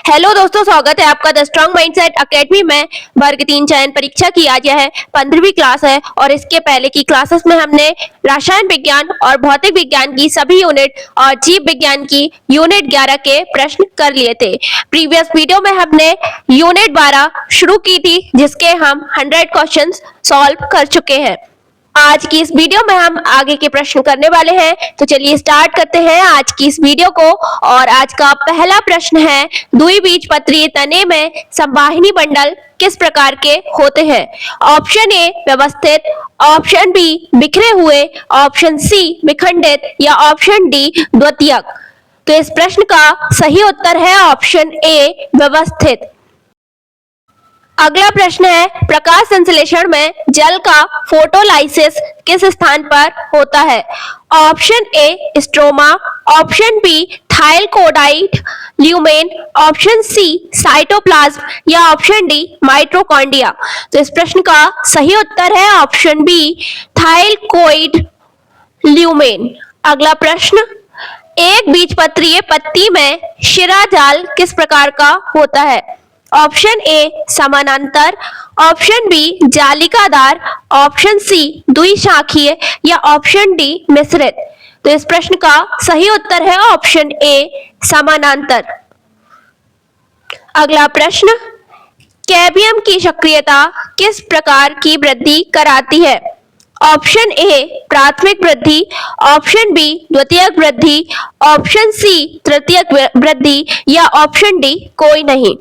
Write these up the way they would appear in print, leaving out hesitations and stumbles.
Hello दोस्तों, स्वागत है आपका द स्ट्रॉन्ग माइंडसेट एकेडमी में। वर्ग 3 चयन परीक्षा की आज यह 15वीं क्लास है और इसके पहले की क्लासेस में हमने रसायन विज्ञान और भौतिक विज्ञान की सभी यूनिट और जीव विज्ञान की यूनिट 11 के प्रश्न कर लिए थे। प्रीवियस वीडियो में हमने यूनिट 12 शुरू की थी, जिसके हम 100 क्वेश्चन सॉल्व कर चुके हैं। आज की इस वीडियो में हम आगे के प्रश्न करने वाले हैं, तो चलिए स्टार्ट करते हैं आज की इस वीडियो को। और आज का पहला प्रश्न है, द्विबीजपत्रीय तने में संवाहिनी मंडल किस प्रकार के होते हैं? ऑप्शन ए व्यवस्थित, ऑप्शन बी बिखरे हुए, ऑप्शन सी विखंडित या ऑप्शन डी द्वितीयक। तो इस प्रश्न का सही उत्तर है ऑप्शन ए व्यवस्थित। अगला प्रश्न है, प्रकाश संश्लेषण में जल का फोटोलाइसिस किस स्थान पर होता है? Option A stroma, option B thylakoid lumen, option C cytoplasm या ऑप्शन डी माइटोकॉन्ड्रिया। तो इस प्रश्न का सही उत्तर है ऑप्शन बी थाइलकोइड ल्यूमेन। अगला प्रश्न, एक बीजपत्रीय पत्ती में शिराजाल किस प्रकार का होता है? ऑप्शन ए समानांतर, ऑप्शन बी जालिकादार, ऑप्शन सी द्विशाखीय या ऑप्शन डी मिश्रित। तो इस प्रश्न का सही उत्तर है ऑप्शन ए समानांतर। अगला प्रश्न, कैबियम की सक्रियता किस प्रकार की वृद्धि कराती है? ऑप्शन ए प्राथमिक वृद्धि, ऑप्शन बी द्वितीयक वृद्धि, ऑप्शन सी तृतीयक वृद्धि या ऑप्शन डी कोई नहीं।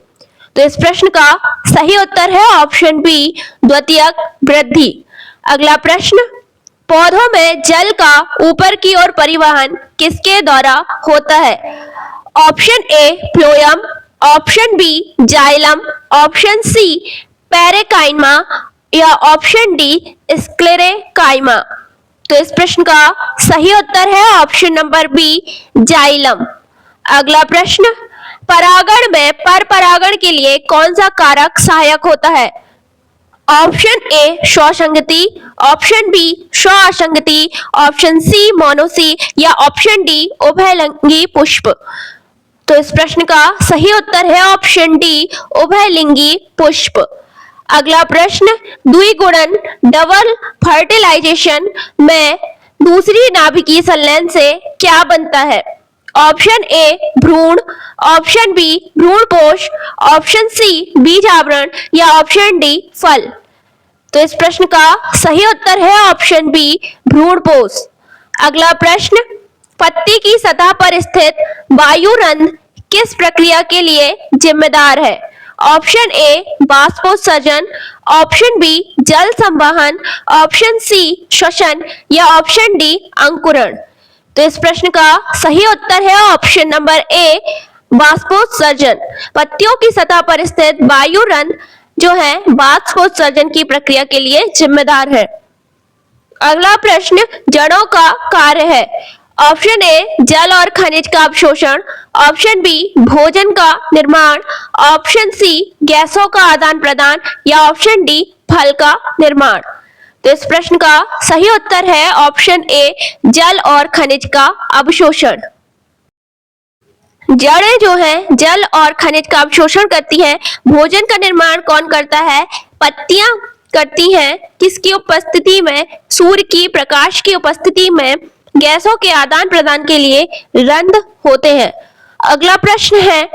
तो इस प्रश्न का सही उत्तर है ऑप्शन बी द्वितीयक वृद्धि। अगला प्रश्न, पौधों में जल का ऊपर की ओर परिवहन किसके द्वारा होता है? Option A phloem, option B xylem, option C parenchyma या ऑप्शन डी स्क्लेरेकाइमा। तो इस प्रश्न का सही उत्तर है ऑप्शन नंबर बी जाइलम। अगला प्रश्न, परागण में पर परागण के लिए कौन सा कारक सहायक होता है? ऑप्शन ए स्वसंगति, ऑप्शन बी स्वासंगति, ऑप्शन सी मोनोसी या ऑप्शन डी उभयलिंगी पुष्प। तो इस प्रश्न का सही उत्तर है ऑप्शन डी उभयलिंगी पुष्प। अगला प्रश्न, द्विगुणन डबल फर्टिलाइजेशन में दूसरी नाभिकीय संलयन से क्या बनता है? ऑप्शन ए भ्रूण, ऑप्शन बी भ्रूणपोष, ऑप्शन सी बीज आवरण या ऑप्शन डी फल। तो इस प्रश्न का सही उत्तर है ऑप्शन बी भ्रूणपोष। अगला प्रश्न, पत्ती की सतह पर स्थित वायुरंध्र किस प्रक्रिया के लिए जिम्मेदार है? ऑप्शन ए बाष्पोत्सर्जन, ऑप्शन बी जल संवहन, ऑप्शन सी श्वसन या ऑप्शन डी अंकुरण। तो इस प्रश्न का सही उत्तर है ऑप्शन नंबर ए बाष्पोत्सर्जन। पत्तियों की सतह पर स्थित वायुरंध्र जो है बाष्पोत्सर्जन की प्रक्रिया के लिए जिम्मेदार है। अगला प्रश्न, जड़ों का कार्य है। ऑप्शन ए जल और खनिज का अवशोषण, ऑप्शन बी भोजन का निर्माण, ऑप्शन सी गैसों का आदान प्रदान या ऑप्शन डी फल का निर्माण। तो इस प्रश्न का सही उत्तर है ऑप्शन ए जल और खनिज का अवशोषण। जड़ें जो हैं जल और खनिज का अवशोषण करती हैं। भोजन का निर्माण कौन करता है? पत्तियां करती हैं। किसकी उपस्थिति में? सूर्य की प्रकाश की उपस्थिति में गैसों के आदान प्रदान के लिए रंध्र होते हैं। अगला प्रश्न है,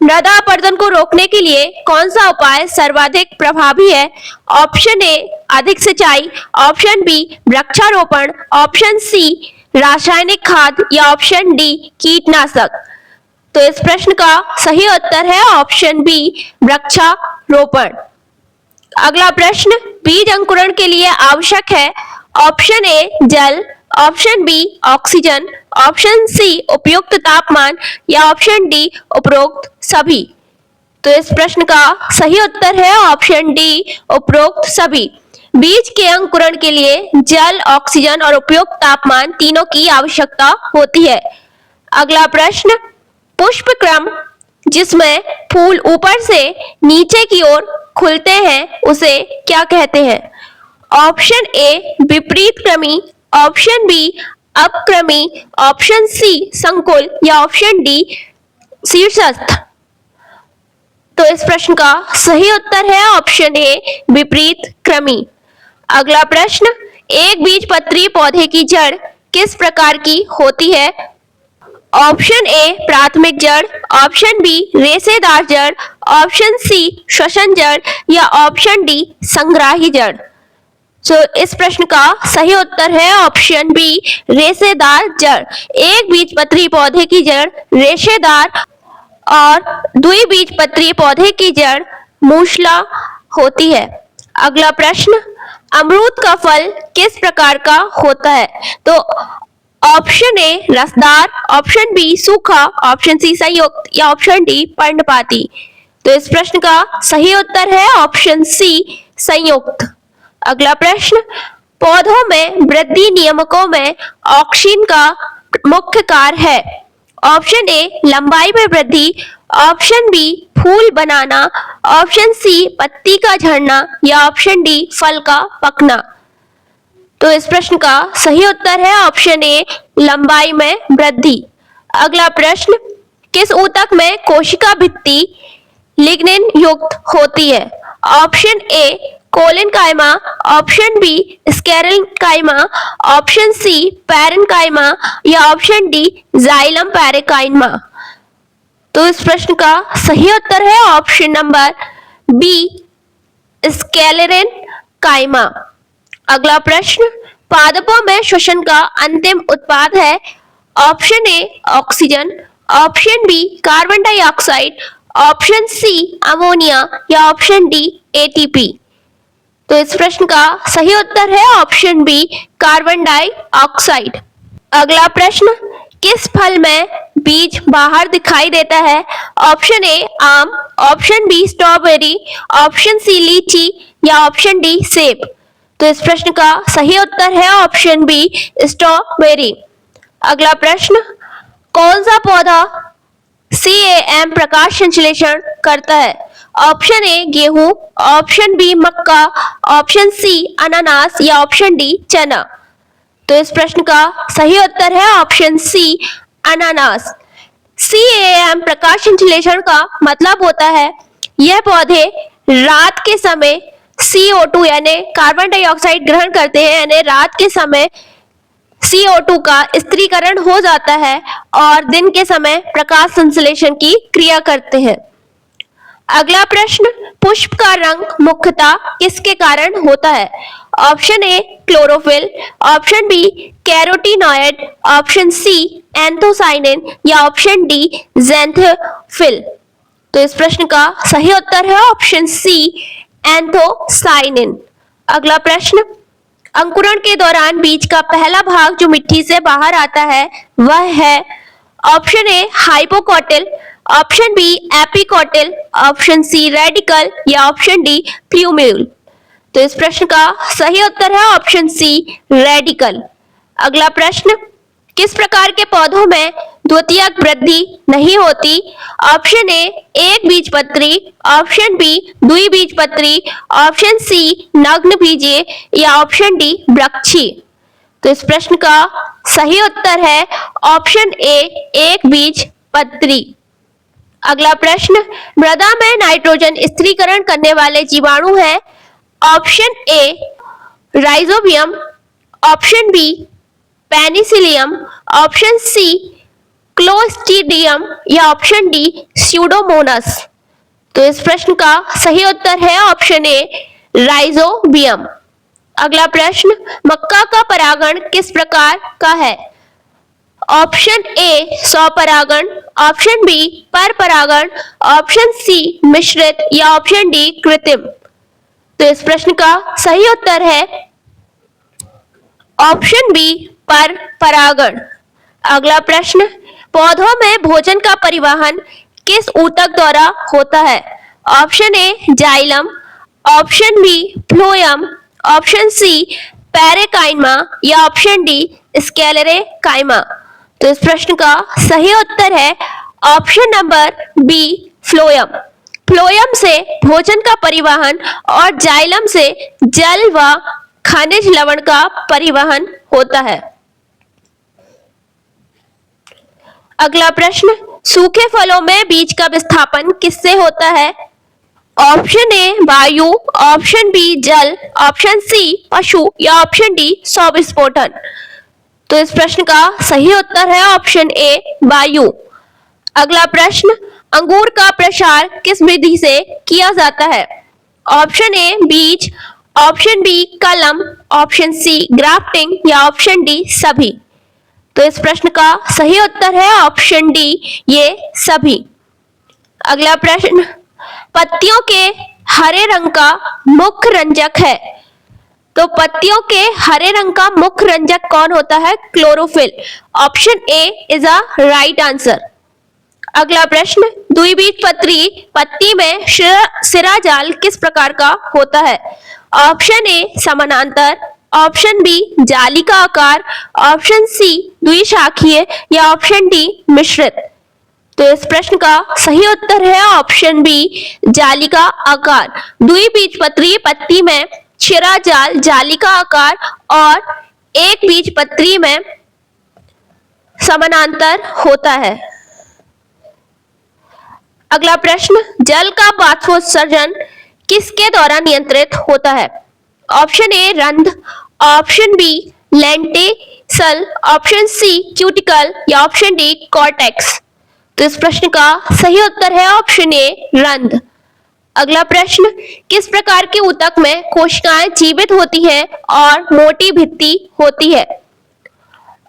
मृदा अपरदन को रोकने के लिए कौन सा उपाय सर्वाधिक प्रभावी है? ऑप्शन ए अधिक सिंचाई, ऑप्शन बी वृक्षारोपण, ऑप्शन सी रासायनिक खाद या ऑप्शन डी कीटनाशक। तो इस प्रश्न का सही उत्तर है ऑप्शन बी वृक्षारोपण। अगला प्रश्न, बीज अंकुरण के लिए आवश्यक है। ऑप्शन ए जल, option B oxygen, option C उपयुक्त तापमान या ऑप्शन डी उपरोक्त सभी। तो इस प्रश्न का सही उत्तर है ऑप्शन डी उपरोक्त सभी। बीज के अंकुरण के लिए जल, ऑक्सीजन और उपयुक्त तापमान तीनों की आवश्यकता होती है। अगला प्रश्न, पुष्प क्रम जिसमें फूल ऊपर से नीचे की ओर खुलते हैं उसे क्या कहते हैं? ऑप्शन ए विपरीत क्रमी, ऑप्शन बी अपक्रमी, ऑप्शन सी संकुल या ऑप्शन डी शीर्षस्थ। तो इस प्रश्न का सही उत्तर है ऑप्शन ए विपरीत क्रमी। अगला प्रश्न, एक बीजपत्री पौधे की जड़ किस प्रकार की होती है? ऑप्शन ए प्राथमिक जड़, ऑप्शन बी रेशेदार जड़, ऑप्शन सी श्वसन जड़ या ऑप्शन डी संग्राही जड़। तो इस प्रश्न का सही उत्तर है ऑप्शन बी रेशेदार जड़। एक बीजपत्री पौधे की जड़ रेशेदार और द्विबीजपत्री पौधे की जड़ मूसला होती है। अगला प्रश्न, अमरूद का फल किस प्रकार का होता है? तो ऑप्शन ए रसदार, ऑप्शन बी सूखा, ऑप्शन सी संयुक्त या ऑप्शन डी पर्णपाती। तो इस प्रश्न का सही उत्तर है ऑप्शन सी संयुक्त। अगला प्रश्न, पौधों में वृद्धि नियामकों में ऑक्सीन का मुख्य कार्य है? ऑप्शन ए लंबाई में वृद्धि, ऑप्शन बी फूल बनाना, ऑप्शन सी पत्ती का झड़ना या ऑप्शन डी फल का पकना। तो इस प्रश्न का सही उत्तर है ऑप्शन ए लंबाई में वृद्धि। अगला प्रश्न, किस ऊतक में कोशिका भित्ति लिग्निन युक्त होती है? Option A collenchyma, option B sclerenchyma, option C parenchyma या ऑप्शन डी जाइलम पैरेनकाइमा। तो इस प्रश्न का सही उत्तर है ऑप्शन नंबर बी स्क्लेरेनकाइमा। अगला प्रश्न, पादपों में श्वसन का अंतिम उत्पाद है? Option A oxygen, option B carbon dioxide, option C ammonia या ऑप्शन डी एटीपी। तो इस प्रश्न का सही उत्तर है ऑप्शन बी कार्बन डाइऑक्साइड। अगला प्रश्न, किस फल में बीज बाहर दिखाई देता है? ऑप्शन ए आम, option B strawberry, option C लीची या ऑप्शन डी सेब। तो इस प्रश्न का सही उत्तर है ऑप्शन बी स्ट्रॉबेरी। अगला प्रश्न, कौन सा पौधा CAM प्रकाश संश्लेषण करता है? ऑप्शन ए गेहूं, ऑप्शन बी मक्का, ऑप्शन सी अनानास या ऑप्शन डी चना। तो इस प्रश्न का सही उत्तर है ऑप्शन सी अनानास। CAM प्रकाश संश्लेषण का मतलब होता है यह पौधे रात के समय CO2 यानी कार्बन डाइऑक्साइड ग्रहण करते हैं, यानी रात के समय CO2 का स्थिरीकरण हो जाता है और दिन के समय प्रकाश संश्लेषण की क्रिया करते हैं। अगला प्रश्न, पुष्प का रंग मुख्यतः किसके कारण होता है? Option A chlorophyll, option B carotenoid, option C anthocyanin या ऑप्शन डी ज़ैंथोफिल। तो इस प्रश्न का सही उत्तर है ऑप्शन सी एंथोसाइनिन। अगला प्रश्न, अंकुरण के दौरान बीज का पहला भाग जो मिट्टी से बाहर आता है वह है? Option A hypocotyl, option B epicotyl, option C radicle या ऑप्शन डी प्लूम्यूल। तो इस प्रश्न का सही उत्तर है ऑप्शन सी रेडिकल। अगला प्रश्न, किस प्रकार के पौधों में द्वितीयक वृद्धि नहीं होती? ऑप्शन ए एक बीजपत्री, ऑप्शन बी द्विबीजपत्री, ऑप्शन सी नग्न बीजीय या ऑप्शन डी वृक्षी। तो इस प्रश्न का सही उत्तर है ऑप्शन ए एक बीजपत्री। अगला प्रश्न, मृदा में नाइट्रोजन स्थिरीकरण करने वाले जीवाणु हैं? Option A rhizobium, option B penicillium, option C clostridium या ऑप्शन डी स्यूडोमोनास। तो इस प्रश्न का सही उत्तर है ऑप्शन ए राइजोबियम। अगला प्रश्न, मक्का का परागण किस प्रकार का है? ऑप्शन ए स्वपरागण, ऑप्शन बी पर परागण, ऑप्शन सी मिश्रित या ऑप्शन डी कृत्रिम। तो इस प्रश्न का सही उत्तर है ऑप्शन बी पर परागण। अगला प्रश्न, पौधों में भोजन का परिवहन किस ऊतक द्वारा होता है? Option A xylem, option B phloem, option C parenchyma या ऑप्शन डी स्क्लेरेकाइमा। तो इस प्रश्न का सही उत्तर है option number B phloem. Phloem से भोजन का परिवहन और जाइलम से जल व खनिज लवण का परिवहन होता है। अगला प्रश्न, सूखे फलों में बीज का विस्थापन किससे होता है? ऑप्शन ए वायु, ऑप्शन बी जल, ऑप्शन सी पशु या ऑप्शन डी सौ विस्फोटन। तो इस प्रश्न का सही उत्तर है ऑप्शन ए वायु। अगला प्रश्न, अंगूर का प्रसार किस विधि से किया जाता है? ऑप्शन ए बीज, ऑप्शन बी कलम, ऑप्शन सी ग्राफ्टिंग या ऑप्शन डी सभी। तो इस प्रश्न का सही उत्तर है ऑप्शन डी, ये सभी। अगला प्रश्न, पत्तियों के हरे रंग का मुख्य रंजक है। तो पत्तियों के हरे रंग का मुख्य रंजक कौन होता है? Chlorophyll. Option A is a right answer. अगला प्रश्न, द्विबीजपत्री पत्ती में शिराजाल किस प्रकार का होता है? ऑप्शन ए समानांतर, ऑप्शन बी जाली का आकार, ऑप्शन सी द्विशाखीय या ऑप्शन डी मिश्रित। तो इस प्रश्न का सही उत्तर है ऑप्शन बी जाली का आकार। द्विबीजपत्री पत्ती में शिराजाल जाली का आकार और एक बीजपत्री में समानांतर होता है। अगला प्रश्न, जल का बाष्पोत्सर्जन किसके द्वारा नियंत्रित होता है? ऑप्शन ए रंध्र, option B lenticel, option C cuticle या ऑप्शन डी कॉर्टेक्स। तो इस प्रश्न का सही उत्तर है ऑप्शन ए रंध्र। अगला प्रश्न, किस प्रकार के ऊतक में कोशिकाएं जीवित होती हैं और मोटी भित्ति होती है?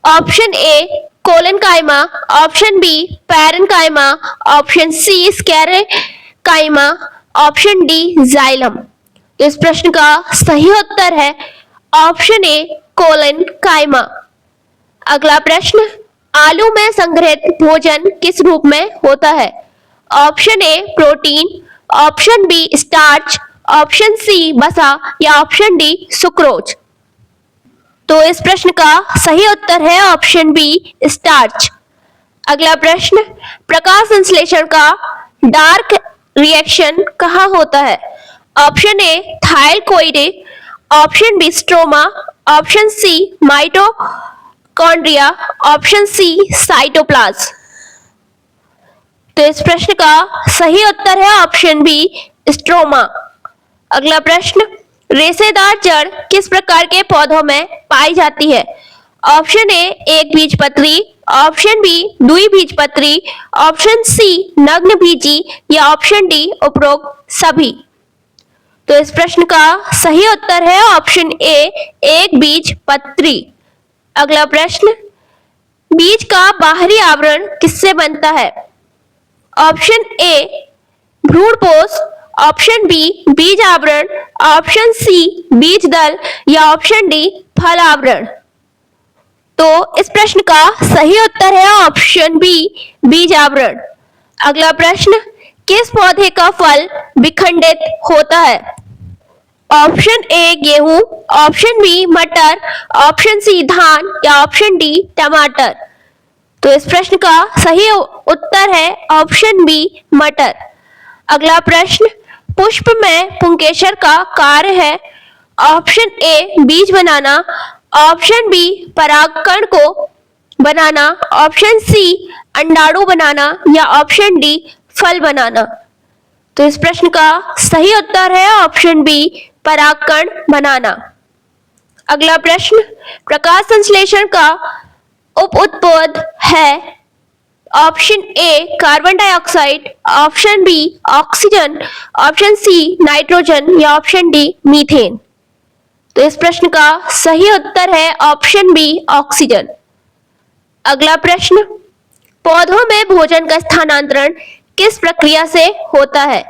Option A collenchyma, option B parenchyma, option C sclerenchyma, option D xylem. तो इस प्रश्न का सही उत्तर है ऑप्शन ए कोलेनकाइमा। अगला प्रश्न, आलू में संग्रहित भोजन किस रूप में होता है? Option A protein, option B starch, option C वसा या ऑप्शन डी सुक्रोज। तो इस प्रश्न का सही उत्तर है ऑप्शन बी स्टार्च। अगला प्रश्न, प्रकाश संश्लेषण का डार्क रिएक्शन कहाँ होता है? Option A thylakoid, option B stroma, option C mitochondria, option C cytoplasm. तो इस प्रश्न का सही उत्तर है ऑप्शन बी स्ट्रोमा। अगला प्रश्न, रेशेदार जड़ किस प्रकार के पौधों में पाई जाती है? ऑप्शन ए एक बीजपत्री, ऑप्शन बी द्विबीजपत्री, ऑप्शन सी नग्न बीजी या ऑप्शन डी उपरोक्त सभी। तो इस प्रश्न का सही उत्तर है ऑप्शन ए एक बीजपत्री। अगला प्रश्न, बीज का बाहरी आवरण किससे बनता है? ऑप्शन ए भ्रूणपोष, ऑप्शन बी बीज आवरण, ऑप्शन सी बीज दल या ऑप्शन डी फल आवरण। तो इस प्रश्न का सही उत्तर है ऑप्शन बी बीज आवरण। अगला प्रश्न, किस पौधे का फल विखंडित होता है? ऑप्शन ए गेहूं, ऑप्शन बी मटर, ऑप्शन सी धान या ऑप्शन डी टमाटर। तो इस प्रश्न का सही उत्तर है ऑप्शन बी मटर। अगला प्रश्न, पुष्प में पुंकेसर का कार्य है? ऑप्शन ए बीज बनाना, ऑप्शन बी परागकण को बनाना, ऑप्शन सी अंडाणु बनाना या ऑप्शन डी फल बनाना। तो इस प्रश्न का सही उत्तर है ऑप्शन बी परागकण बनाना। अगला प्रश्न, प्रकाश संश्लेषण का उप उत्पाद है? Option A carbon dioxide, option B oxygen, option C nitrogen या ऑप्शन डी मीथेन। तो इस प्रश्न का सही उत्तर है ऑप्शन बी ऑक्सीजन। अगला प्रश्न, पौधों में भोजन का स्थानांतरण किस प्रक्रिया से होता है?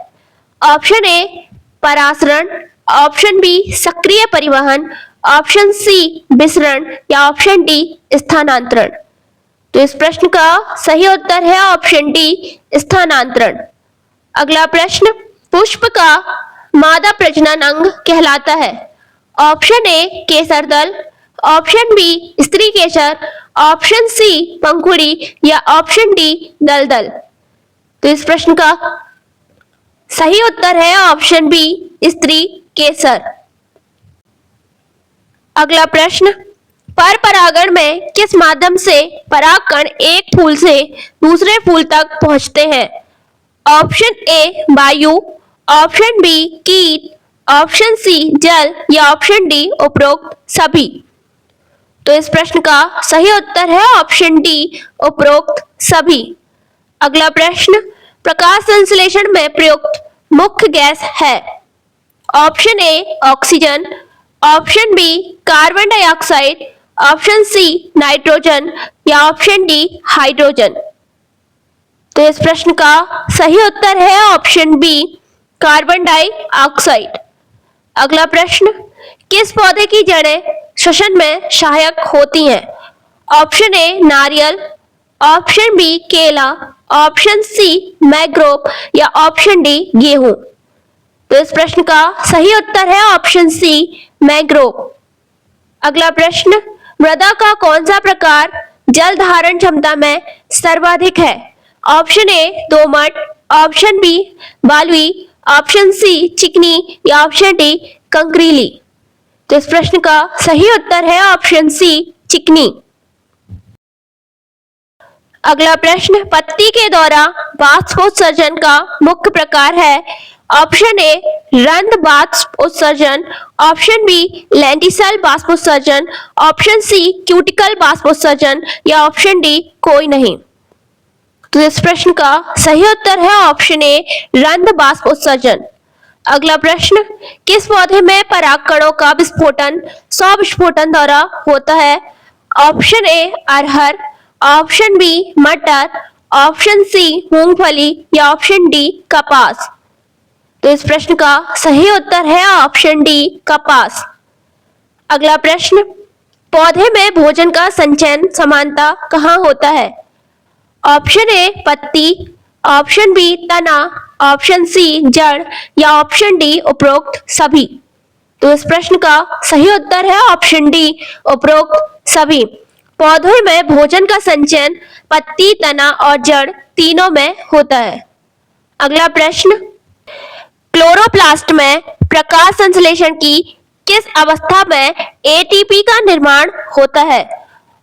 ऑप्शन ए परासरण, ऑप्शन बी सक्रिय परिवहन, ऑप्शन सी विसरण या ऑप्शन डी स्थानांतरण। तो इस प्रश्न का सही उत्तर है ऑप्शन डी स्थानांतरण। अगला प्रश्न, पुष्प का मादा प्रजनन अंग कहलाता है? ऑप्शन ए केसर दल, ऑप्शन बी स्त्री केसर, ऑप्शन सी पंखुड़ी या ऑप्शन डी दलदल। तो इस प्रश्न का सही उत्तर है ऑप्शन बी स्त्री केसर। अगला प्रश्न, पर परागण में किस माध्यम से परागकण एक फूल से दूसरे फूल तक पहुंचते हैं? ऑप्शन ए वायु, ऑप्शन बी कीट, ऑप्शन सी जल या ऑप्शन डी उपरोक्त सभी। तो इस प्रश्न का सही उत्तर है ऑप्शन डी उपरोक्त सभी। अगला प्रश्न, प्रकाश संश्लेषण में प्रयुक्त मुख्य गैस है। Option A oxygen, option B carbon dioxide, option C nitrogen या ऑप्शन डी हाइड्रोजन। तो इस प्रश्न का सही उत्तर है ऑप्शन बी कार्बन डाइऑक्साइड। अगला प्रश्न, किस पौधे की जड़ें श्वसन में सहायक होती हैं। ऑप्शन ए नारियल, ऑप्शन बी केला, ऑप्शन सी मैंग्रोव या ऑप्शन डी गेहूं। तो इस प्रश्न का सही उत्तर है ऑप्शन सी मैंग्रोव। अगला प्रश्न, मृदा का कौन सा प्रकार जल धारण क्षमता में सर्वाधिक है। ऑप्शन ए दोमट, ऑप्शन बी बालुई, ऑप्शन सी चिकनी या ऑप्शन डी कंकरीली। तो इस प्रश्न का सही उत्तर है ऑप्शन सी चिकनी। अगला प्रश्न, पत्ती के द्वारा बाष्पोत्सर्जन का मुख्य प्रकार है। ऑप्शन ए रंध्र बाष्पोत्सर्जन, ऑप्शन बी लेंटिसल बाष्पोत्सर्जन, ऑप्शन सी क्यूटिकल बाष्पोत्सर्जन या ऑप्शन डी कोई नहीं। तो इस प्रश्न का सही उत्तर है ऑप्शन ए रंध्र बाष्पोत्सर्जन। अगला प्रश्न, किस पौधे में परागकणों का विस्फोटन स्वविस्फोटन द्वारा होता है। ऑप्शन ए अरहर, ऑप्शन बी मटर, ऑप्शन सी मूंगफली या ऑप्शन डी कपास। तो इस प्रश्न का सही उत्तर है ऑप्शन डी कपास। अगला प्रश्न, पौधे में भोजन का संचयन समानता कहाँ होता है। ऑप्शन ए पत्ती, ऑप्शन बी तना, ऑप्शन सी जड़ या ऑप्शन डी उपरोक्त सभी। तो इस प्रश्न का सही उत्तर है ऑप्शन डी उपरोक्त सभी। पौधों में भोजन का संचयन पत्ती, तना और जड़ तीनों में होता है। अगला प्रश्न, क्लोरोप्लास्ट में प्रकाश संश्लेषण की किस अवस्था में एटीपी का निर्माण होता है।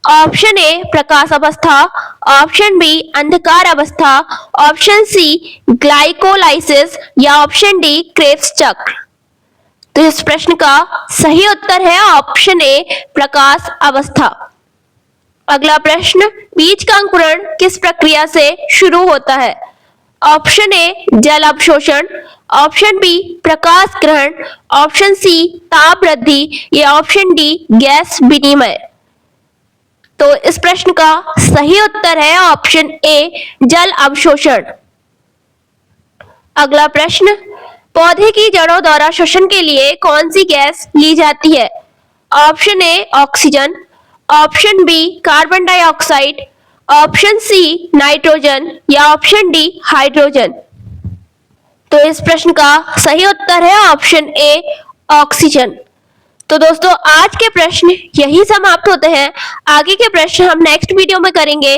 ऑप्शन ए प्रकाश अवस्था, ऑप्शन बी अंधकार अवस्था, ऑप्शन सी ग्लाइकोलाइसिस या ऑप्शन डी क्रेब्स चक्र। तो इस प्रश्न का सही उत्तर है ऑप्शन ए प्रकाश अवस्था। अगला प्रश्न, बीज का अंकुरण किस प्रक्रिया से शुरू होता है। ऑप्शन ए जल अवशोषण, ऑप्शन बी प्रकाश ग्रहण, ऑप्शन सी ताप वृद्धि या ऑप्शन डी गैस विनिमय। तो इस प्रश्न का सही उत्तर है ऑप्शन ए जल अवशोषण। अगला प्रश्न, पौधे की जड़ों द्वारा श्वसन के लिए कौन सी गैस ली जाती है। Option A oxygen, option B carbon dioxide, option C nitrogen या ऑप्शन डी हाइड्रोजन। तो इस प्रश्न का सही उत्तर है ऑप्शन ए ऑक्सीजन। तो दोस्तों आज के प्रश्न यही समाप्त होते हैं। आगे के प्रश्न हम नेक्स्ट वीडियो में करेंगे।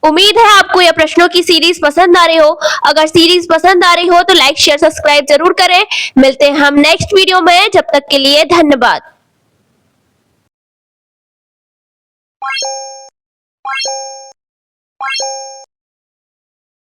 उम्मीद है आपको यह प्रश्नों की सीरीज पसंद आ रही हो। अगर सीरीज पसंद आ रही हो तो लाइक शेयर सब्सक्राइब जरूर करें। मिलते हैं हम नेक्स्ट वीडियो में, जब तक के लिए धन्यवाद।